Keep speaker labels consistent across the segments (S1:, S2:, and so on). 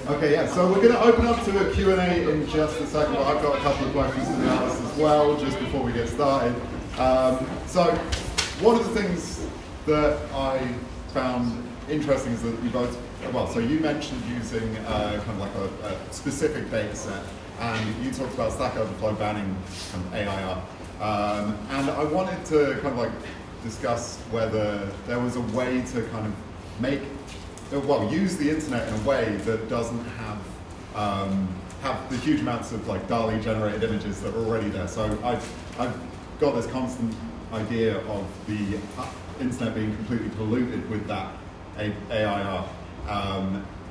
S1: Okay, yeah, so we're going to open up to a Q&A in just a second, but I've got a couple of questions to be asked as well, just before we get started. So, one of the things that I found interesting is that you both, well, so you mentioned using kind of like a specific data set, and you talked about Stack Overflow banning kind of AIR. And I wanted to kind of like discuss whether there was a way to kind of make, well, use the internet in a way that doesn't have the huge amounts of like DALL-E generated images that are already there. So I've got this constant idea of the internet being completely polluted with that AIR,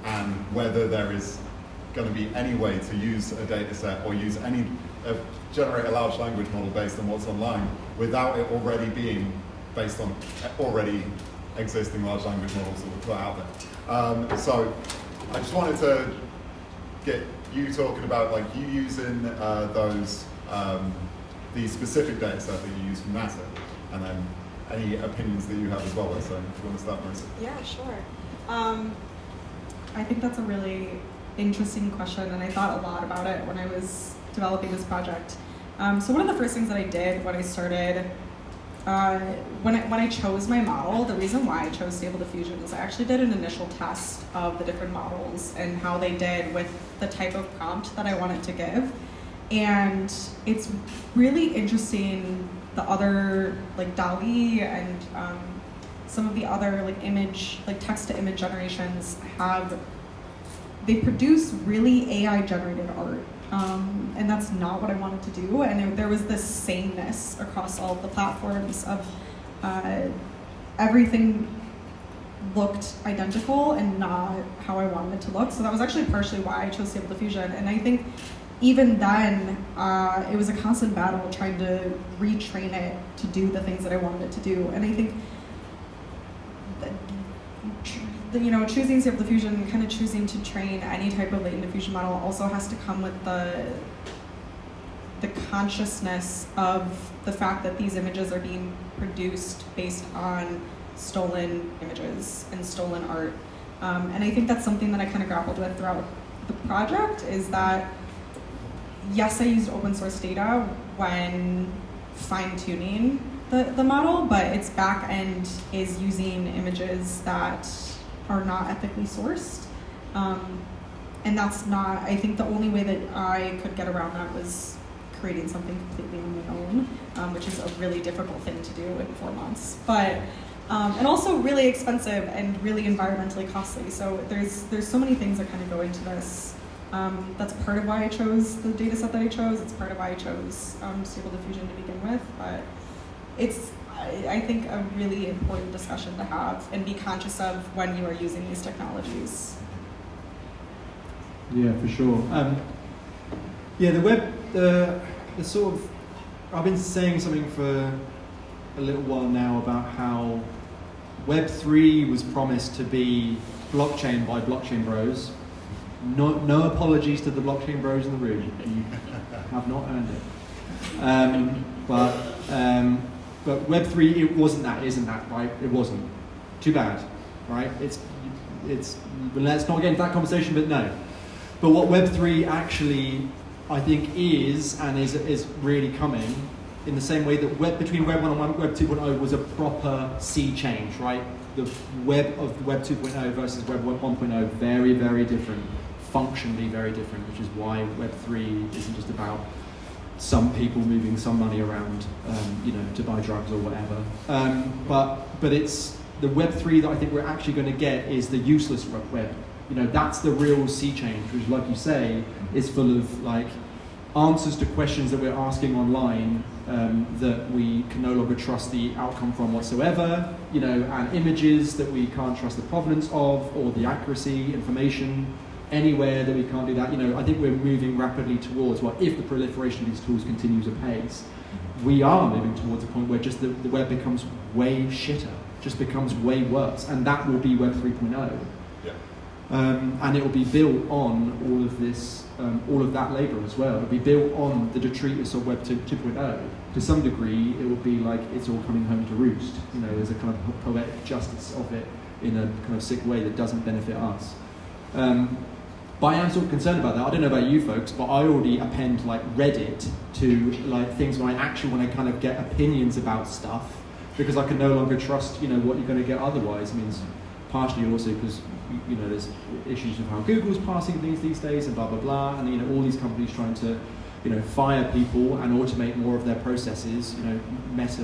S1: and whether there is going to be any way to use a data set or use generate a large language model based on what's online without it already being based on already existing large language models that were put out there. So I just wanted to get you talking about like you using the specific data set that you use from NASA, and then any opinions that you have as well. So if you want to start, Marissa.
S2: Yeah, sure. I think that's a really interesting question, and I thought a lot about it when I was developing this project. So one of the first things that I did when I started, when I chose my model, the reason why I chose Stable Diffusion is I actually did an initial test of the different models and how they did with the type of prompt that I wanted to give. And it's really interesting, the other like DALL-E and some of the other like text to image generations they produce really AI generated art. And that's not what I wanted to do. And there was this sameness across all of the platforms of everything looked identical and not how I wanted it to look. So that was actually partially why I chose Stable Diffusion. And I think even then, it was a constant battle trying to retrain it to do the things that I wanted it to do. And I think choosing Stable Diffusion, kind of choosing to train any type of latent diffusion model also has to come with the consciousness of the fact that these images are being produced based on stolen images and stolen art. And I think that's something that I kind of grappled with throughout the project, is that yes, I used open source data when fine-tuning the model, but its back end is using images that are not ethically sourced. And that's not, I think the only way that I could get around that was creating something completely on my own, which is a really difficult thing to do in 4 months. But, and also really expensive and really environmentally costly. So there's so many things that kind of go into this. That's part of why I chose the data set that I chose. It's part of why I chose Stable Diffusion to begin with. But it's, I think, a really important discussion to have and be conscious of when you are using these technologies.
S3: Yeah, for sure. Yeah, the web, the sort of, I've been saying something for a little while now about how Web3 was promised to be blockchain by blockchain bros. No apologies to the blockchain bros in the room. You have not earned it. But Web3, it wasn't that, isn't that, right? It wasn't. Too bad, right? It's. Let's not get into that conversation, but no. But what Web3 actually, I think, is really coming in the same way that between Web 1 and Web 2.0 was a proper sea change, right? The web of Web 2.0 versus Web 1.0, very, very different, functionally very different, which is why Web 3 isn't just about some people moving some money around, to buy drugs or whatever. But it's the Web 3 that I think we're actually going to get is the useless web. That's the real sea change, which, like you say, is full of like answers to questions that we're asking online that we can no longer trust the outcome from whatsoever, and images that we can't trust the provenance of or the accuracy, information, anywhere that we can't do that. I think we're moving rapidly towards, if the proliferation of these tools continues apace, we are moving towards a point where just the web becomes way shitter, just becomes way worse, and that will be Web 3.0. And it will be built on all of this, all of that labour as well. It will be built on the detritus of Web 2.0. To some degree, it will be like it's all coming home to roost. There's a kind of poetic justice of it in a kind of sick way that doesn't benefit us. But I am sort of concerned about that. I don't know about you folks, but I already append like Reddit to like things when I actually want to kind of get opinions about stuff, because I can no longer trust, you know, what you're going to get otherwise. I mean, it's partially also because, you know, there's issues of how Google's passing things these days and blah blah blah, and you know, all these companies trying to, you know, fire people and automate more of their processes. You know, Meta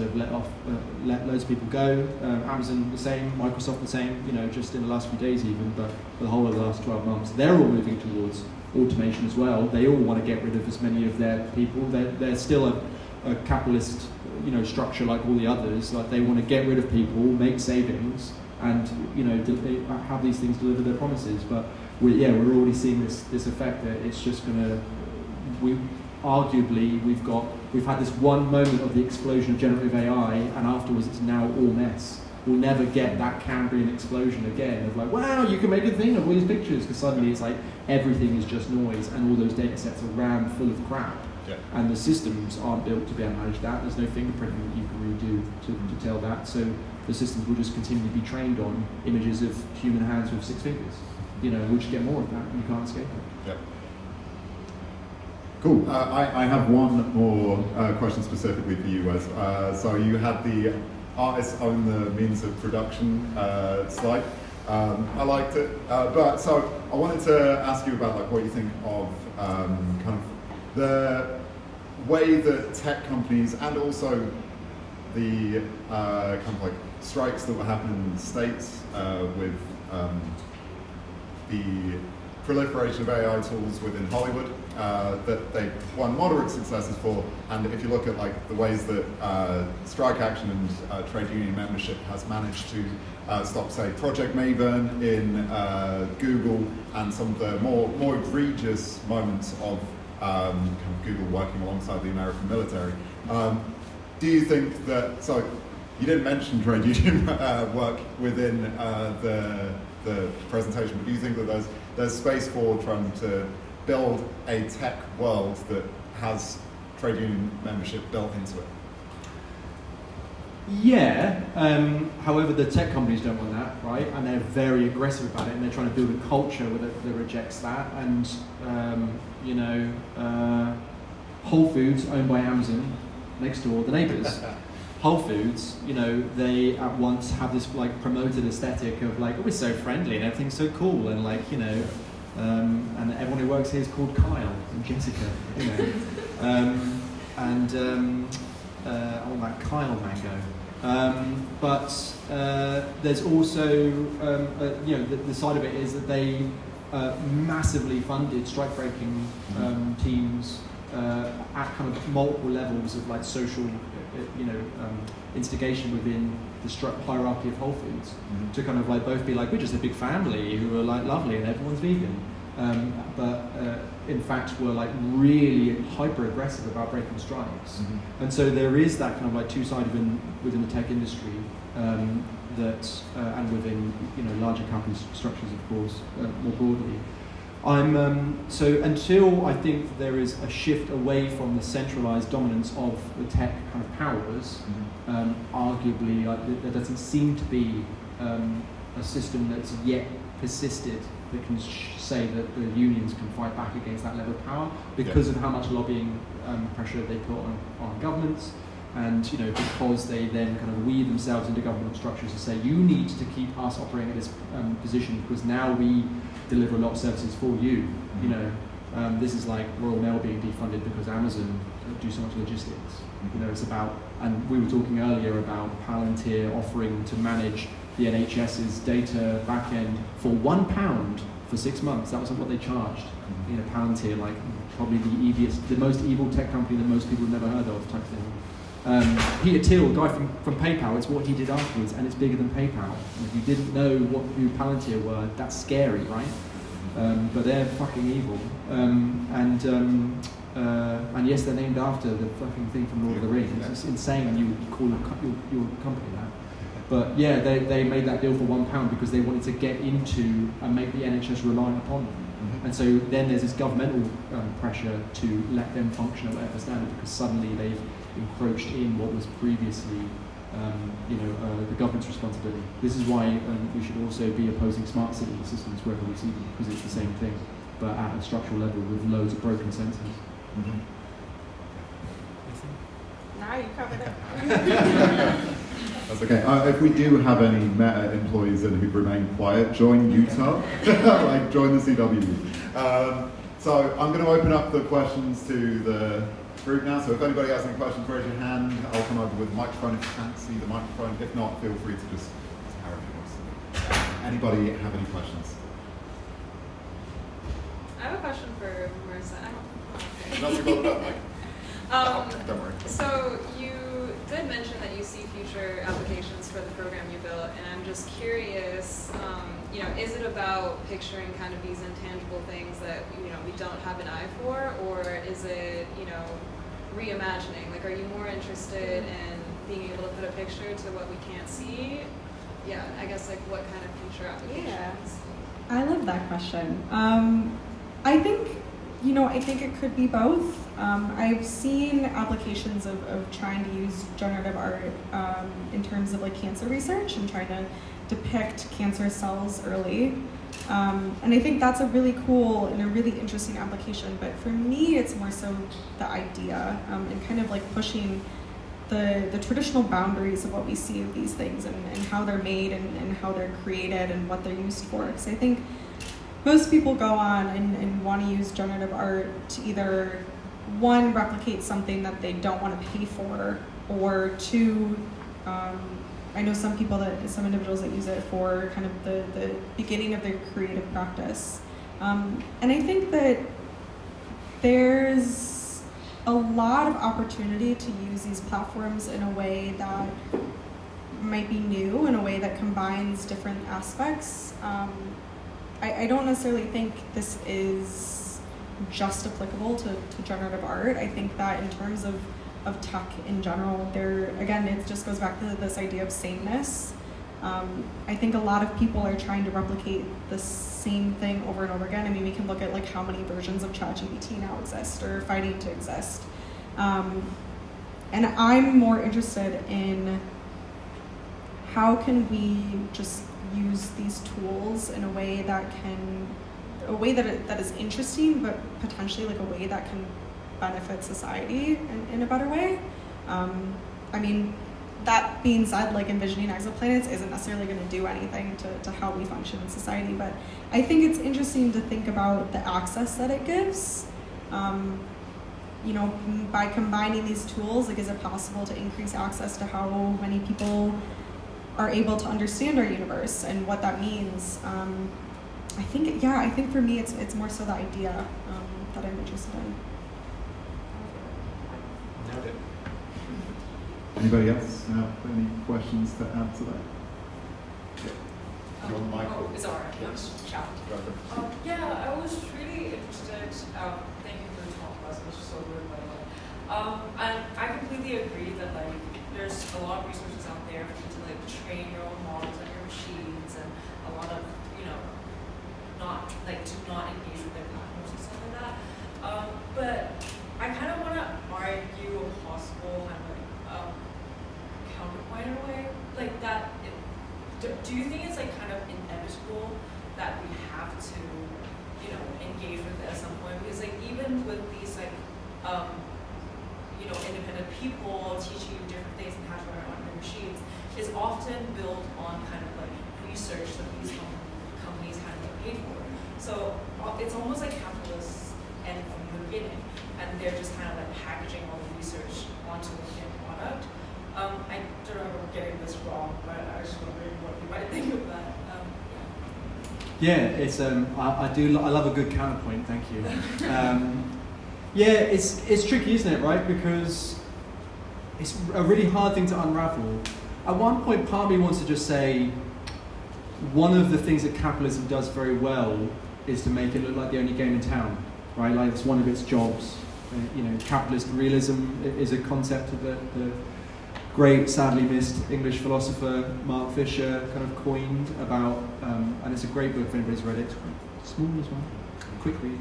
S3: let loads of people go. Amazon the same, Microsoft the same. You know, just in the last few days even, but for the whole of the last 12 months, they're all moving towards automation as well. They all want to get rid of as many of their people. They're still a capitalist, you know, structure like all the others. Like they want to get rid of people, make savings, and you know, have these things deliver their promises. But we're already seeing this effect that it's just gonna. Arguably, we've had this one moment of the explosion of generative AI, and afterwards it's now all mess. We'll never get that Cambrian explosion again of like, wow, you can make a thing of all these pictures, because suddenly it's like everything is just noise, and all those data sets are rammed full of crap.
S1: Yeah.
S3: And the systems aren't built to be able to manage that. There's no fingerprinting that you can really do to tell that. So the systems will just continue to be trained on images of human hands with 6 fingers. You know, we'll just get more of that, and you can't escape it.
S1: Yeah. Cool. I have one more question specifically for you, Wes. So you had the artists own the means of production slide. I liked it, but so I wanted to ask you about like what you think of kind of the way that tech companies and also the kind of like strikes that were happening in the States with the proliferation of AI tools within Hollywood that they won moderate successes for, and if you look at like the ways that strike action and trade union membership has managed to stop, say, Project Maven in Google, and some of the more egregious moments of kind of Google working alongside the American military. Do you think that, so you didn't mention trade union work within the presentation, but do you think that there's space for trying to build a tech world that has trade union membership built into it?
S3: Yeah, however, the tech companies don't want that, right? And they're very aggressive about it, and they're trying to build a culture that rejects that. And, you know, Whole Foods, owned by Amazon, next door, the neighbours. Whole Foods, you know, they at once have this like promoted aesthetic of like, oh, we're so friendly and everything's so cool, and like, you know, and everyone who works here is called Kyle and Jessica, you know, I want that Kyle mango. But there's also, you know, the side of it is that they massively funded strike-breaking teams at kind of multiple levels of like social, you know, instigation within the hierarchy of Whole Foods, to kind of like both be like, we're just a big family who are like lovely and everyone's vegan, but in fact we're like really hyper aggressive about breaking strikes. And so there is that kind of like two-sided within the tech industry, that and within, you know, larger company structures, of course, more broadly. So until I think that there is a shift away from the centralized dominance of the tech kind of powers, arguably there doesn't seem to be a system that's yet persisted that can say that the unions can fight back against that level of power, because of how much lobbying pressure they put on governments, and, you know, because they then kind of weave themselves into government structures to say, you need to keep us operating at this position because now we deliver a lot of services for you. You know, this is like Royal Mail being defunded because Amazon do so much logistics. You know, it's about, and we were talking earlier about Palantir offering to manage the NHS's data backend for £1 for 6 months. That was what they charged. You know, Palantir, like probably the most evil tech company that most people have never heard of type thing. Peter Thiel, guy from PayPal, it's what he did afterwards, and it's bigger than PayPal. And if you didn't know who Palantir were, that's scary, right? But they're fucking evil. And yes, they're named after the fucking thing from Lord of the Rings. It's insane you call your company that. But yeah, they made that deal for £1 because they wanted to get into and make the NHS reliant upon them. And so then there's this governmental pressure to let them function at whatever standard, because suddenly they've encroached in what was previously the government's responsibility. This is why we should also be opposing smart city systems wherever we see them, because it's the same thing, but at a structural level with loads of broken sensors.
S1: Mm-hmm.
S2: Now you covered it.
S1: That's okay. If we do have any Meta employees who remain quiet, join Utah, like join the CW. So I'm going to open up the questions to the group now. So if anybody has any questions, raise your hand. I'll come over with the microphone if you can't see the microphone. If not, feel free to just carry on. Anybody have any questions?
S4: I have a question for Marissa.
S1: Unless you've got that mic. Don't worry.
S4: So you did mention that you see future applications for the program you built, and I'm just curious, is it about picturing kind of these intangible things that, we don't have an eye for, or is it, reimagining? Like, are you more interested in being able to put a picture to what we can't see? Yeah, I guess, like, what kind of future applications?
S2: Yeah. I love that question. I think it could be both. I've seen applications of trying to use generative art in terms of like cancer research and trying to depict cancer cells early. And I think that's a really cool and a really interesting application. But for me, it's more so the idea and kind of like pushing the traditional boundaries of what we see of these things and how they're made and how they're created and what they're used for. Because I think most people go on and want to use generative art to either, one, replicate something that they don't want to pay for, or two, I know some individuals that use it for kind of the beginning of their creative practice. And I think that there's a lot of opportunity to use these platforms in a way that might be new, in a way that combines different aspects. I don't necessarily think this is just applicable to generative art. I think that in terms of tech in general, it just goes back to this idea of sameness. I think a lot of people are trying to replicate the same thing over and over again. I mean, we can look at like how many versions of ChatGPT now exist or fighting to exist. And I'm more interested in how can we just use these tools in a way that is interesting, but potentially like a way that can benefit society in a better way. I mean, that being said, like envisioning exoplanets isn't necessarily going to do anything to how we function in society, but I think it's interesting to think about the access that it gives. By combining these tools, like, is it possible to increase access to how many people are able to understand our universe and what that means? I think for me it's more so the idea that I'm interested in.
S1: Noted. Anybody else have any questions to add to that? Your mic.
S5: Oh, it's alright.
S1: Yes.
S5: Shout. Yeah, I was really interested. Thank you for the talk, Wesley. It was so good, by the way. And I completely agree that like there's a lot of resources out there for you to like train your own models on your machines, and a lot of not engage with their platforms and stuff like that. But I kind of want to argue a possible kind of counterpoint in a way, like that. Do you think it's like kind of inevitable that we have to, engage with it at some point? Because like even with these like, independent people teaching you different things and how to run on their machines, is often built on kind of like research that these companies kind of get paid for. So it's almost like capitalists end from the beginning, and they're just kind of like packaging all the research onto the end product. I don't know if I'm getting this wrong, but I was just wondering what you might think of that.
S3: Yeah, it's I love a good counterpoint. Thank you. Yeah, it's tricky, isn't it? Right, because it's a really hard thing to unravel. At one point, part of me wants to just say one of the things that capitalism does very well is to make it look like the only game in town, right? Like it's one of its jobs. Capitalist realism is a concept of the great, sadly missed English philosopher Mark Fisher kind of coined about, and it's a great book if anybody's read it. It's quite small as well, quick read.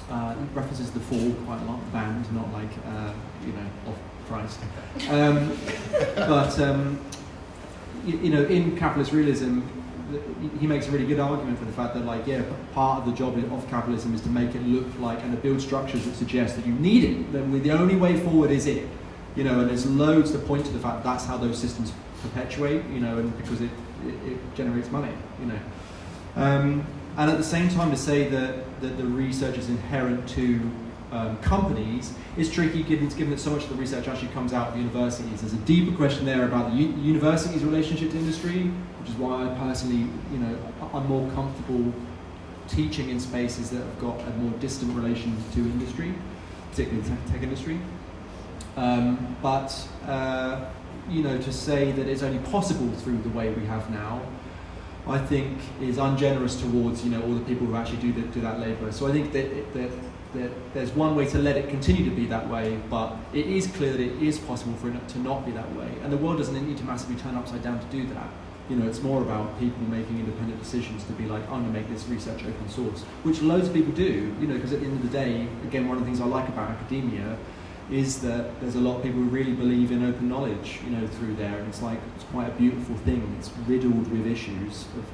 S3: It references The Fall quite a lot, the band, not like, of Christ. But in capitalist realism, he makes a really good argument for the fact that, like, yeah, part of the job of capitalism is to make it look like and to build structures that suggest that you need it. That the only way forward is it. And there's loads to point to the fact that's how those systems perpetuate. And because it generates money. And at the same time, to say that the research is inherent to companies is tricky, given that so much of the research actually comes out of universities. There's a deeper question there about the university's relationship to industry, which is why I personally, I'm more comfortable teaching in spaces that have got a more distant relation to industry, particularly the tech industry. But to say that it's only possible through the way we have now, I think is ungenerous towards all the people who actually do that labour. So I think that there's one way to let it continue to be that way, but it is clear that it is possible for it to not be that way. And the world doesn't need to massively turn upside down to do that. It's more about people making independent decisions to be like, I'm going to make this research open source, which loads of people do, because at the end of the day, again, one of the things I like about academia is that there's a lot of people who really believe in open knowledge, through there, and it's quite a beautiful thing. It's riddled with issues of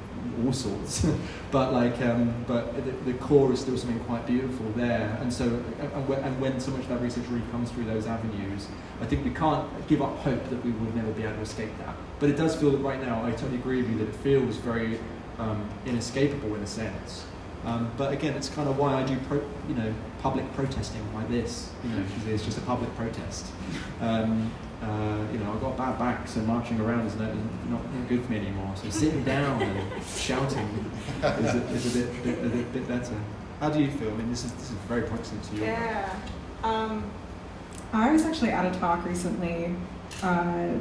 S3: all sorts, but the core is still something quite beautiful there. And so, and when so much of that research really comes through those avenues, I think we can't give up hope that we will never be able to escape that. But it does feel that right now, I totally agree with you that it feels very inescapable in a sense. But again, it's kind of why I do public protesting like this, because it's just a public protest. I've got a bad back, so marching around is not good for me anymore. So sitting down and shouting is a bit better. How do you feel? I mean, this is very proximate to you.
S2: Yeah. I was actually at a talk recently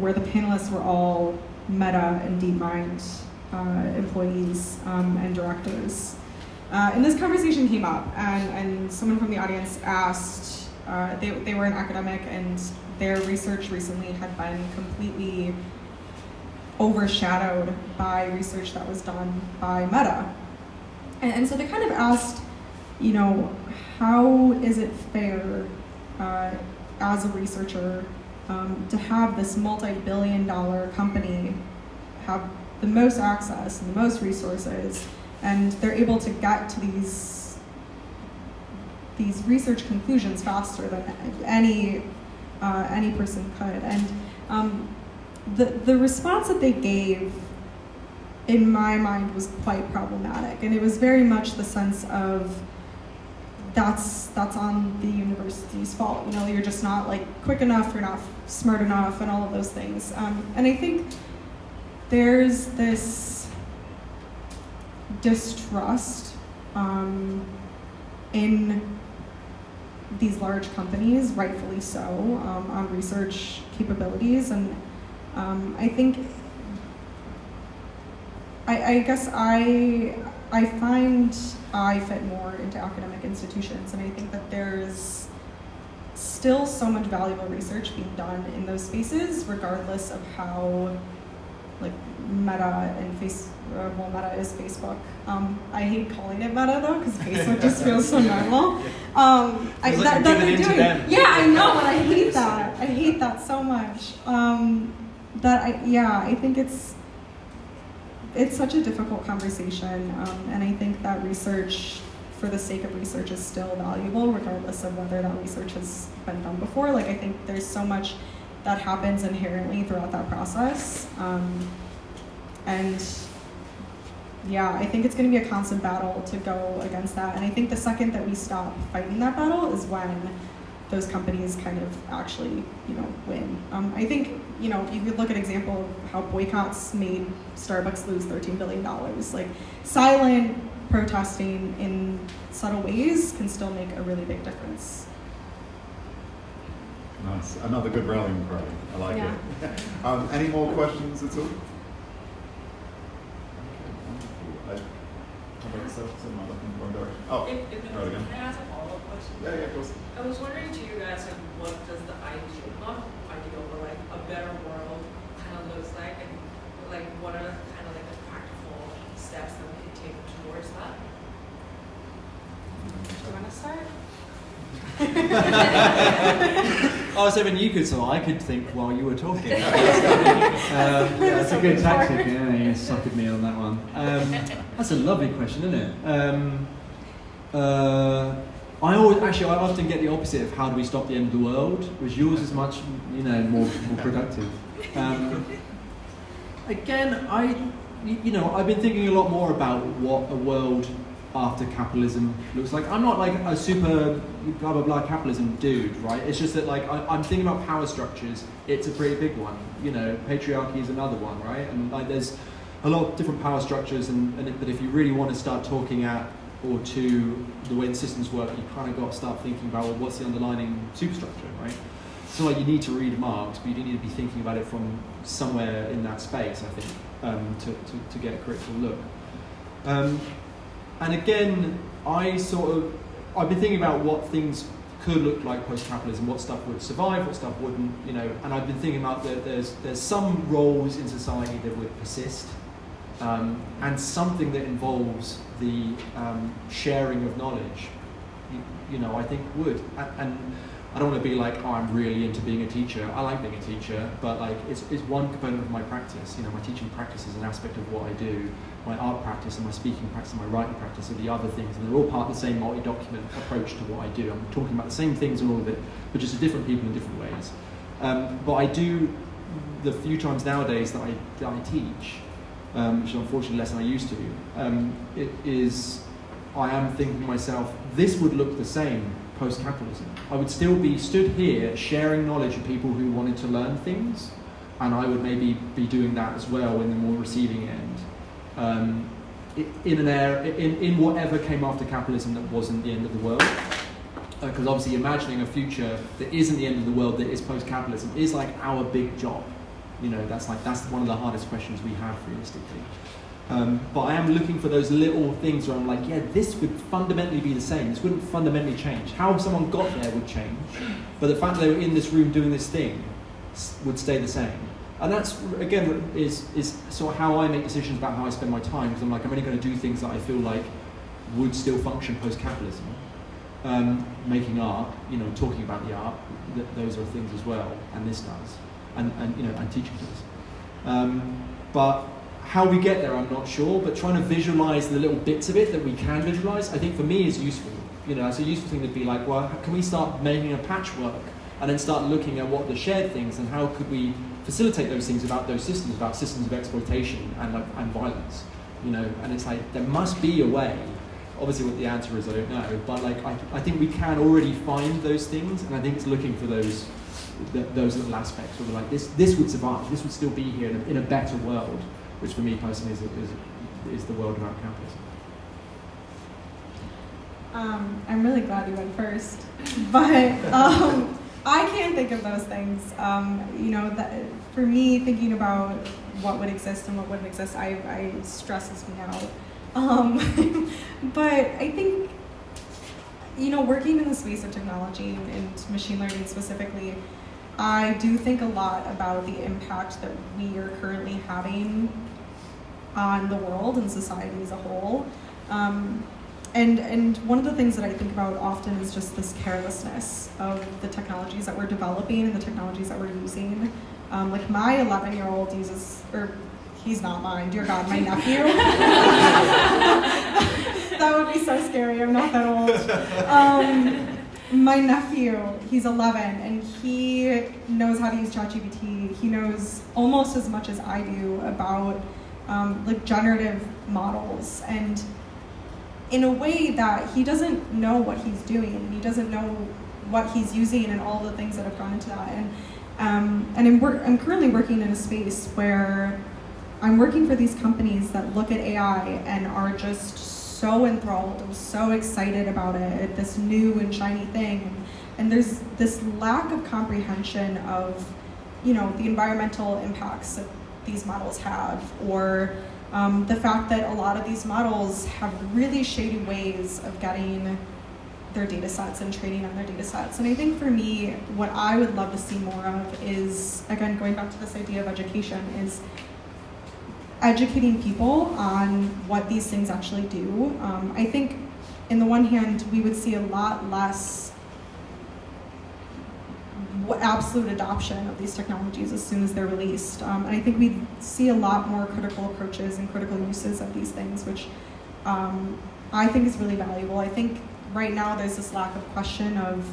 S2: where the panelists were all Meta and DeepMind employees and directors. And this conversation came up, and someone from the audience asked, they were an academic, and their research recently had been completely overshadowed by research that was done by Meta. And so they kind of asked, how is it fair as a researcher to have this multi-billion-dollar company have the most access and the most resources, and they're able to get to these research conclusions faster than any person could. And the response that they gave, in my mind, was quite problematic, and it was very much the sense of that's on the university's fault. You're just not quick enough, you're not smart enough, and all of those things. And I think there's this distrust in these large companies, rightfully so, on research capabilities. And I think, I guess I find I fit more into academic institutions, and I think that there's still so much valuable research being done in those spaces, regardless of how Meta and Meta is Facebook. I hate calling it Meta though, because Facebook just feels so normal. That they're doing. Yeah, I know, but I hate that. I hate that so much. I think it's such a difficult conversation, and I think that research, for the sake of research, is still valuable, regardless of whether that research has been done before. I think there's so much that happens inherently throughout that process. And yeah, I think it's going to be a constant battle to go against that. And I think the second that we stop fighting that battle is when those companies kind of actually, win. I think, you could look at an example of how boycotts made Starbucks lose $13 billion. Silent protesting in subtle ways can still make a really big difference.
S1: Nice. Another good rallying cry. I like it. Any more questions at all?
S5: Can I ask a follow-up question?
S1: Yeah, of course.
S5: I was wondering to you guys, what does the not ideal, but a better world kind of looks like, and what are kind of the practical steps that we can take towards that? Do you want to start?
S3: I was hoping you could, so I could think while you were talking. Yeah, that's a good tactic. Yeah, you suckered me on that one. That's a lovely question, isn't it? I often get the opposite of how do we stop the end of the world, whereas yours is much, more productive. Again, I've been thinking a lot more about what a world after capitalism looks like. I'm not like a super blah blah blah capitalism dude, right? It's just that I'm thinking about power structures. It's a pretty big one. Patriarchy is another one, right? And there's a lot of different power structures, but if you really want to start talking to the way the systems work, you kind of got to start thinking about what's the underlying superstructure, right? So you need to read Marx, but you do need to be thinking about it from somewhere in that space, I think, to get a critical look. And again, I've been thinking about what things could look like post-capitalism, what stuff would survive, what stuff wouldn't, and I've been thinking about that there's some roles in society that would persist, and something that involves the sharing of knowledge, I think would. And I don't want to be like, I'm really into being a teacher. I like being a teacher, but it's one component of my practice. My teaching practice is an aspect of what I do. My art practice and my speaking practice and my writing practice are the other things, and they're all part of the same multi-document approach to what I do. I'm talking about the same things and all of it, but just to different people in different ways. But I do, the few times nowadays that I teach, which is unfortunately less than I used to, I am thinking to myself, this would look the same post-capitalism. I would still be stood here sharing knowledge with people who wanted to learn things, and I would maybe be doing that as well in the more receiving end. In whatever came after capitalism that wasn't the end of the world. Because obviously imagining a future that isn't the end of the world, that is post-capitalism, is like our big job. That's one of the hardest questions we have realistically. But I am looking for those little things where I'm like, yeah, this would fundamentally be the same. This wouldn't fundamentally change. How someone got there would change, but the fact that they were in this room doing this thing would stay the same. And that's, again, is sort of how I make decisions about how I spend my time, because I'm like, I'm only going to do things that I feel like would still function post-capitalism. Making art, talking about the art, those are things as well, and this does, and teaching does. But how we get there, I'm not sure, but trying to visualize the little bits of it that we can visualize, I think for me is useful. It's a useful thing to be like, well, can we start making a patchwork and then start looking at what the shared things and how could we facilitate those things about those systems, about systems of exploitation and violence, and it's like, there must be a way. Obviously what the answer is, I don't know, but I think we can already find those things, and I think it's looking for those little aspects where we're like, this would survive, this would still be here in a better world, which for me personally is the world around capitalism.
S2: I'm really glad you went first, but I can't think of those things. That for me, thinking about what would exist and what wouldn't exist, I stresses me out. But I think, working in the space of technology and machine learning specifically, I do think a lot about the impact that we are currently having on the world and society as a whole. And one of the things that I think about often is just this carelessness of the technologies that we're developing and the technologies that we're using. Like my 11-year-old uses, or he's not mine, dear God, my nephew. That would be so scary, I'm not that old. My nephew, he's 11, and he knows how to use ChatGPT. He knows almost as much as I do about generative models, and in a way that he doesn't know what he's doing, and he doesn't know what he's using and all the things that have gone into that. And I'm currently working in a space where I'm working for these companies that look at AI and are just so enthralled and so excited about it, this new and shiny thing. And there's this lack of comprehension of, the environmental impacts that these models have, or the fact that a lot of these models have really shady ways of getting their data sets and training on their data sets. And I think for me, what I would love to see more of is, again, going back to this idea of education, is educating people on what these things actually do. I think, in the one hand, we would see a lot less absolute adoption of these technologies as soon as they're released. And I think we see a lot more critical approaches and critical uses of these things, which I think is really valuable. I think right now there's this lack of question of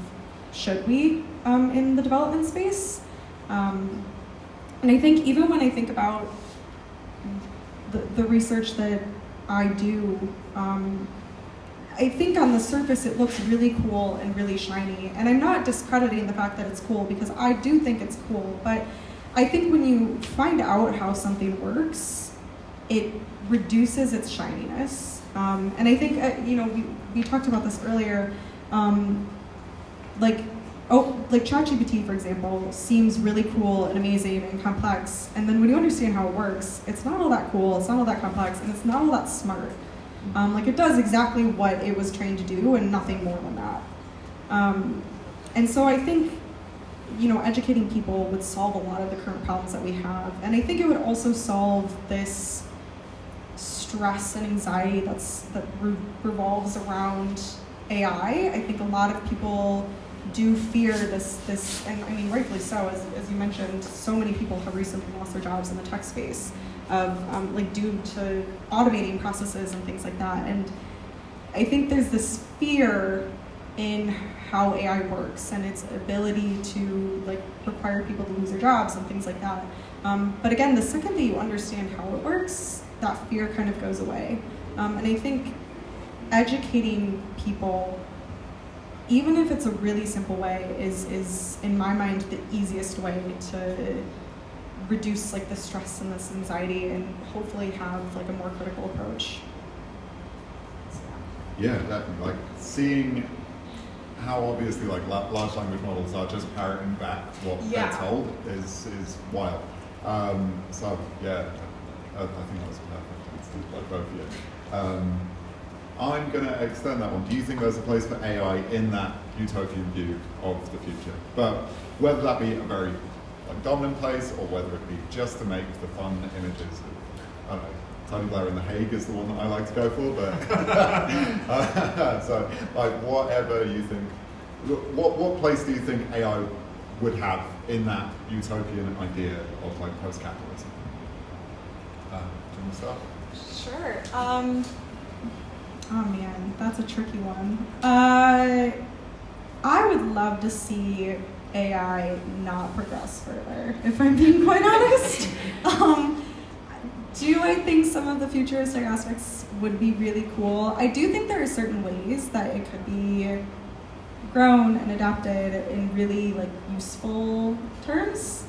S2: should we in the development space. And I think even when I think about the research that I do, I think on the surface it looks really cool and really shiny. And I'm not discrediting the fact that it's cool, because I do think it's cool. But I think when you find out how something works, it reduces its shininess. And I think, we talked about this earlier, like ChatGPT, for example, seems really cool and amazing and complex. And then when you understand how it works, it's not all that cool, it's not all that complex, and it's not all that smart. It does exactly what it was trained to do and nothing more than that. And so I think, educating people would solve a lot of the current problems that we have. And I think it would also solve this stress and anxiety that revolves around AI. I think a lot of people do fear this, and I mean rightfully so, as you mentioned, so many people have recently lost their jobs in the tech space of due to automating processes and things like that. And I think there's this fear in how AI works and its ability to require people to lose their jobs and things like that. But again, the second that you understand how it works, that fear kind of goes away. And I think educating people, even if it's a really simple way, is in my mind the easiest way to reduce the stress and this anxiety and hopefully have a more critical approach.
S1: Yeah, definitely. Seeing how obviously large language models are just parroting back what they're told is wild. So yeah, I think that was perfect. It's both of you. I'm going to extend that one. Do you think there's a place for AI in that utopian view of the future? But whether that be a very dominant place, or whether it be just to make the fun images. I don't know, Tony Blair in The Hague is the one that I like to go for, but so whatever you think, what place do you think AI would have in that utopian idea of post-capitalism? Do you want to start?
S2: Sure. Oh man, that's a tricky one. I would love to see AI not progress further, if I'm being quite honest. Do I think some of the futuristic aspects would be really cool? I do think there are certain ways that it could be grown and adapted in really useful terms.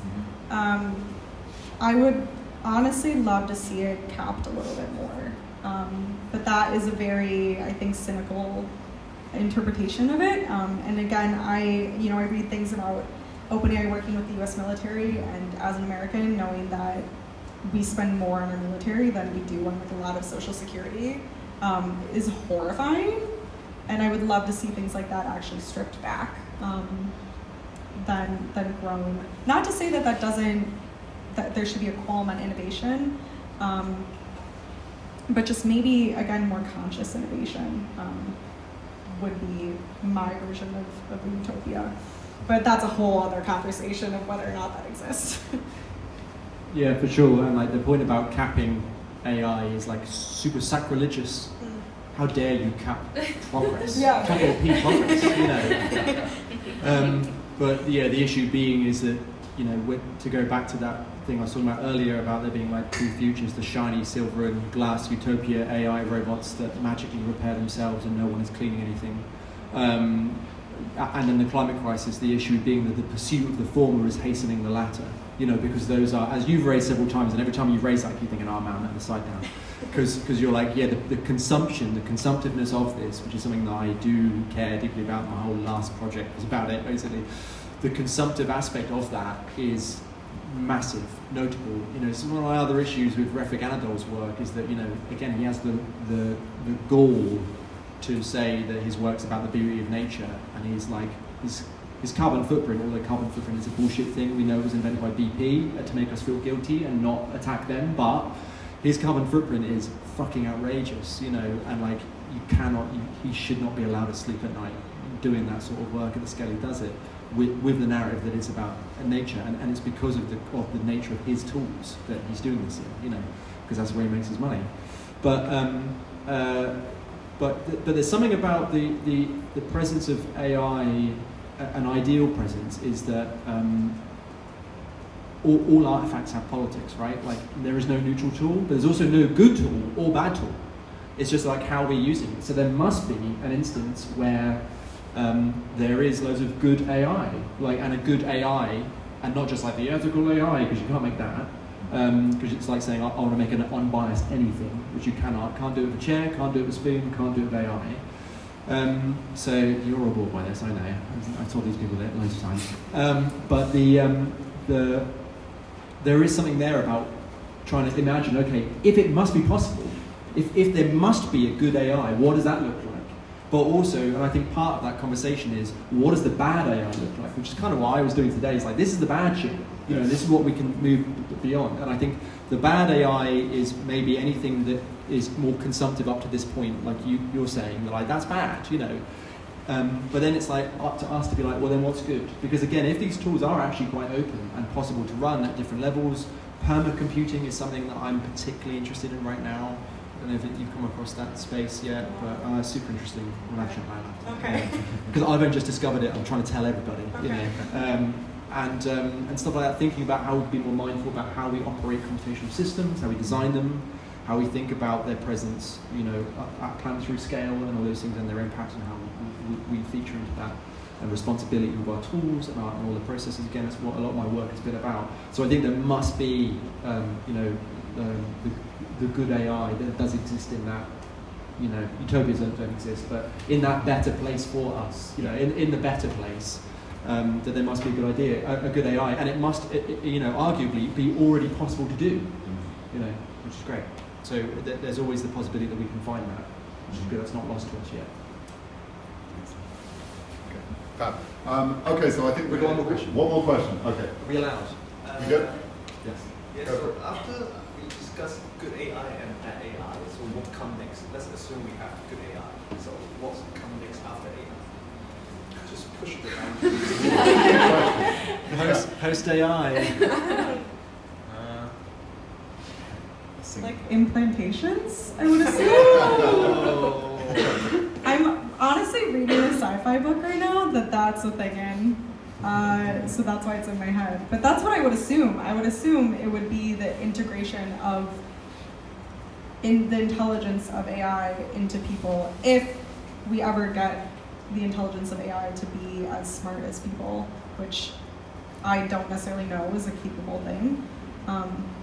S2: I would honestly love to see it capped a little bit more. But that is a very, I think, cynical interpretation of it. And again, I read things about OpenAI working with the U.S. military, and as an American, knowing that we spend more on our military than we do on a lot of Social Security is horrifying. And I would love to see things like that actually stripped back than grown. Not to say that there should be a qualm on innovation, but just maybe, again, more conscious innovation would be my version of a utopia. But that's a whole other conversation of whether or not that exists.
S3: Yeah, for sure. And the point about capping AI is super sacrilegious. How dare you cap progress?
S2: Yeah.
S3: Capital P progress, But yeah, the issue being is that, to go back to that thing I was talking about earlier about there being two futures, the shiny silver and glass utopia AI robots that magically repair themselves and no one is cleaning anything. And then the climate crisis, the issue being that the pursuit of the former is hastening the latter, because those are, as you've raised several times, and every time you raise that, I keep thinking, oh man, I'm the side now. Because you're the consumptiveness of this, which is something that I do care deeply about. My whole last project was about it, basically. The consumptive aspect of that is massive, notable. It's one of my other issues with Refik Anadol's work is that, again, he has the gall to say that his work's about the beauty of nature, and he's his carbon footprint, although carbon footprint is a bullshit thing, we know it was invented by BP to make us feel guilty and not attack them, but his carbon footprint is fucking outrageous, and he should not be allowed to sleep at night doing that sort of work at the scale he does it. with the narrative that it's about nature, and it's because of the nature of his tools that he's doing this in, because that's where he makes his money. But there's something about the presence of AI, an ideal presence, is that all artifacts have politics, right? Like, there is no neutral tool, but there's also no good tool or bad tool. It's just like how we're using it. So there must be an instance where there is loads of good AI, and a good AI, and not just like the ethical AI, because you can't make that. Because it's like saying, I want to make an unbiased anything, which you cannot. Can't do it with a chair, can't do it with a spoon, can't do it with AI. So you're all bored by this, I know. I told these people that loads of times. But there is something there about trying to imagine, okay, if it must be possible, if there must be a good AI, what does that look like? But also, and I think part of that conversation is, what does the bad AI look like? Which is kind of what I was doing today. It's like, this is the bad shit. This is what we can move beyond. And I think the bad AI is maybe anything that is more consumptive up to this point, like you're saying, like, that's bad, But then it's like up to us to be like, well, then what's good? Because again, if these tools are actually quite open and possible to run at different levels, perma-computing is something that I'm particularly interested in right now. I don't know if you've come across that space yet, but super interesting. We'll have to
S2: Okay.
S3: Because I've only just discovered it. I'm trying to tell everybody,
S2: Okay.
S3: And stuff like that. Thinking about how we be more mindful about how we operate computational systems, how we design them, how we think about their presence, at planetary scale, and all those things, and their impact, and how we feature into that, and responsibility of our tools and all the processes. Again, that's what a lot of my work has been about. So I think there must be, the good AI that does exist in that, utopias don't exist, but in that better place for us, in the better place, that there must be a good AI, and it must, arguably be already possible to do, which is great. So there's always the possibility that we can find that, which is good. That's not lost to us yet.
S1: Okay, fab. Okay, so I think
S3: We've got one more question.
S1: One more question. Okay.
S3: Are we allowed?
S1: You good?
S3: Yes.
S6: Yeah,
S1: Go for
S6: so
S1: it.
S6: after we discuss good AI and bad AI, so what comes next? Let's assume we have good AI. So what's come next after AI? Just push the boundaries.
S3: Post AI.
S2: Like implantations, I would assume.
S3: Oh.
S2: I'm honestly reading a sci-fi book right now that's a thing in. So that's why it's in my head. But that's what I would assume. I would assume it would be the integration of the intelligence of AI into people, if we ever get the intelligence of AI to be as smart as people, which I don't necessarily know is a capable thing.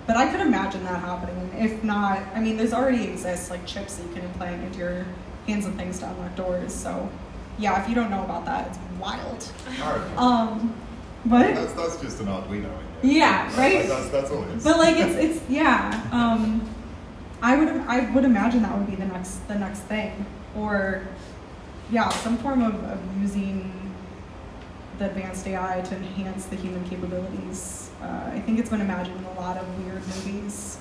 S2: But I could imagine that happening. If not, I mean, there's already exists like chips that you can implant into your hands and things to unlock doors. So, yeah, if you don't know about that, it's wild. But
S1: That's just an Arduino.
S2: yeah, right.
S1: Like, that's all it is.
S2: But like it's yeah. I would imagine that would be the next thing, or yeah, some form of using the advanced AI to enhance the human capabilities. I think it's been imagined in a lot of weird movies,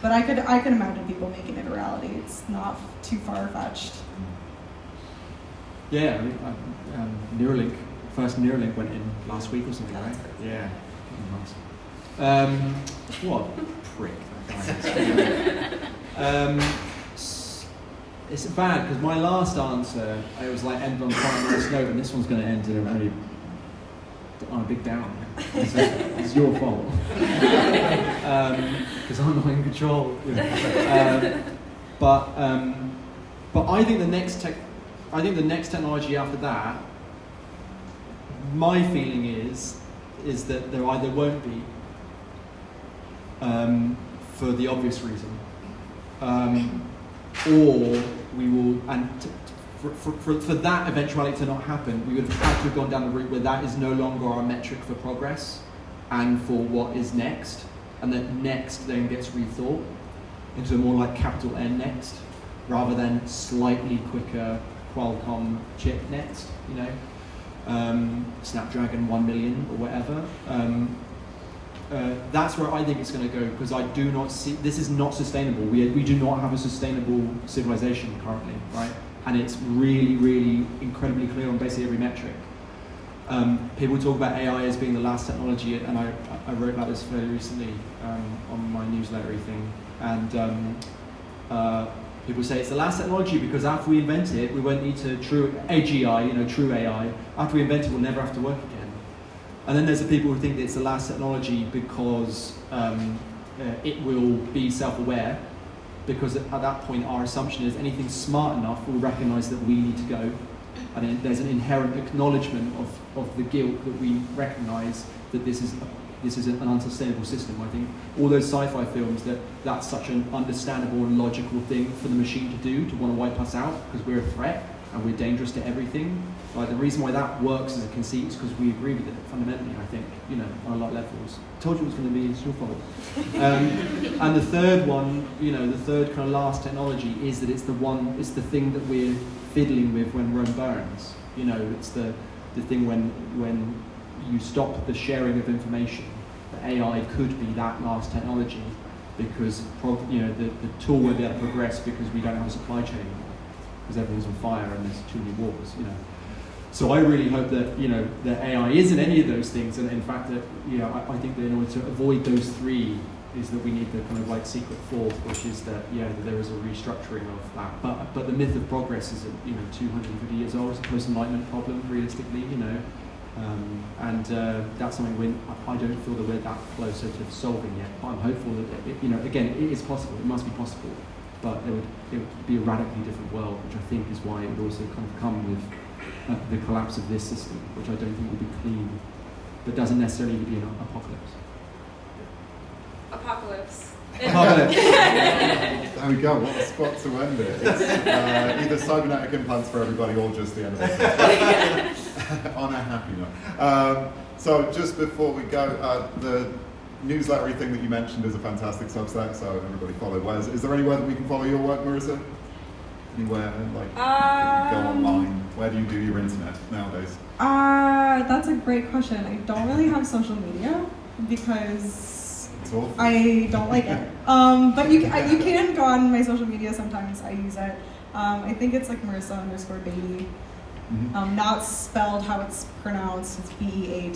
S2: but I could imagine people making it a reality. It's not too far-fetched.
S3: Yeah, I mean, Neuralink, first Neuralink went in last week or something, right? Yeah. What a prick that guy is. It's bad because my last answer, it was like end on quite a nice note, and this one's going to end on a big down. It's your fault because I'm not in control. But I think the next technology after that, my feeling is that there either won't be, for the obvious reason, or we will, and for that eventuality to not happen, we would have had to have gone down the route where that is no longer our metric for progress and for what is next, and that next then gets rethought into a more like capital N next, rather than slightly quicker Qualcomm chip next, Snapdragon 1 million or whatever. That's where I think it's going to go, because I do not see, this is not sustainable. We do not have a sustainable civilization currently, right? And it's really, really incredibly clear on basically every metric. People talk about AI as being the last technology, and I wrote about this fairly recently on my newsletter thing. And people say it's the last technology because after we invent it, we won't need to true AGI, true AI. After we invent it, we'll never have to work again. And then there's the people who think that it's the last technology because it will be self-aware. Because at that point, our assumption is anything smart enough will recognise that we need to go. And then there's an inherent acknowledgement of the guilt that we recognise that this is an unsustainable system. I think all those sci-fi films, that's such an understandable and logical thing for the machine to do, to want to wipe us out because we're a threat and we're dangerous to everything. Like the reason why that works as a conceit is because we agree with it fundamentally, I think, on a lot of levels. Told you it was going to be, it's your fault. And the third one, the third kind of last technology is that it's the thing that we're fiddling with when Rome burns. It's the thing when you stop the sharing of information. The AI could be that last technology because the tool won't be able to progress because we don't have a supply chain anymore because everything's on fire and there's too many wars. So I really hope that that AI isn't any of those things, and in fact that I think that in order to avoid those three is that we need the kind of like secret fourth, which is that that there is a restructuring of that. But the myth of progress is 250 years old. It's a post-enlightenment problem, realistically, and that's something I don't feel that we're that closer to solving yet. But I'm hopeful that again it is possible. It must be possible, but it would be a radically different world, which I think is why it would also kind of come with the collapse of this system, which I don't think will be clean, but doesn't necessarily be an apocalypse.
S4: Apocalypse.
S3: Apocalypse.
S1: There we go, what a spot to end it. It's either cybernetic implants for everybody or just the end of this. On a happy note. So just before we go, the newsletter thing that you mentioned is a fantastic Substack, so everybody follow Wes. Is there anywhere that we can follow your work, Marissa? Anywhere, like, go online? Where do you do your internet nowadays?
S2: That's a great question. I don't really have social media because I don't like it. But you can go on my social media sometimes. I use it. I think it's like Marissa_Beaty.
S1: Mm-hmm.
S2: Not spelled how it's pronounced. It's Beaty.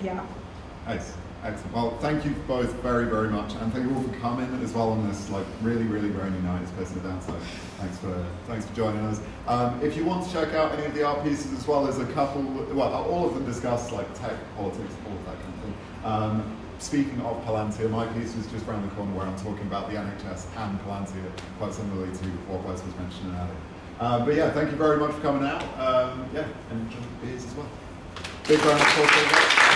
S2: Yeah.
S1: Nice. Excellent. Well, thank you both very, very much, and thank you all for coming as well on this really, really rainy night. It's pissing it down, so thanks for joining us. If you want to check out any of the art pieces as well, there's a couple. Well, all of them discuss tech, politics, all of that kind of thing. Speaking of Palantir, my piece was just around the corner where I'm talking about the NHS and Palantir, quite similarly to what Wes was mentioning earlier. But yeah, thank you very much for coming out. And enjoy the beers as well. Big round of applause.